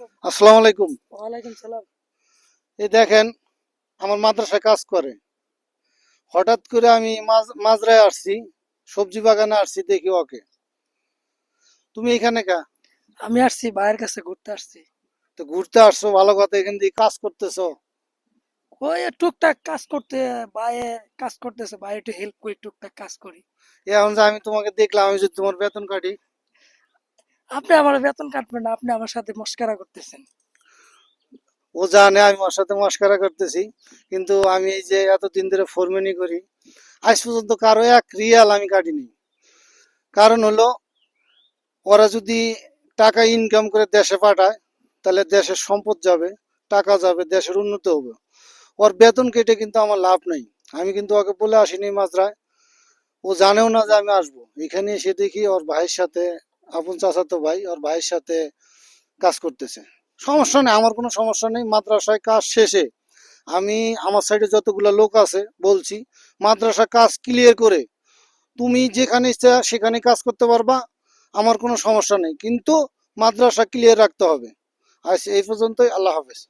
আসসালামু আলাইকুম। ওয়ালাইকুম সালাম। এই দেখেন, আমার মাদ্রাসায় কাজ করে। হঠাৎ করে আমি মাজরায় আসছি, সবজি বাগানে আসছি, দেখি ওকে। তুমি এখানে কা? আমি আসছি ভাইয়ের কাছে ঘুরতে আসছি। তো ঘুরতে আসছো, ভালো কথা। এখান দিয়ে কাজ করতেছো? ওই টুকটাক কাজ করতে, ভাইয়ে কাজ করতেছে, ভাই একটু হেল্প করি, টুকটাক কাজ করি। এখন যে আমি তোমাকে দেখলাম, আমি যদি তোমার বেতন কাটি? আপনি আমার বেতন কাটবেন না, আপনি আমার সাথে মস্কারা করতেছেন। ও জানে আমি ওর সাথে মশকরা করতেছি, কিন্তু আমি এই যে এতদিন ধরে ফোরম্যানি করি, আজ পর্যন্ত কারো এক রিয়াল আমি কাটিনি। কারণ হলো, ওরা যদি টাকা ইনকাম করে দেশে পাঠায়, তাহলে দেশের সম্পদ যাবে, টাকা যাবে, দেশের উন্নতি হবে। ওর বেতন কেটে কিন্তু আমার লাভ নাই। আমি কিন্তু ওকে বলে আসিনি মাত্রায়। ও জানেও না যে আমি আসবো। এখানে এসে দেখি ওর ভাইয়ের সাথে, আপন চাচাতো ভাই ওর ভাইয়ের সাথে কাজ করতেছে। সমস্যা নেই, আমার কোনো সমস্যা নেই। মাদ্রাসায় কাজ শেষে আমি আমার সাইডে যতগুলো লোক আছে বলছি, মাদ্রাসা কাজ ক্লিয়ার করে তুমি যেখানে ইচ্ছা সেখানে কাজ করতে পারবা। আমার কোনো সমস্যা নেই, কিন্তু মাদ্রাসা ক্লিয়ার রাখতে হবে। আজ এই পর্যন্তই। আল্লাহ হাফেজ।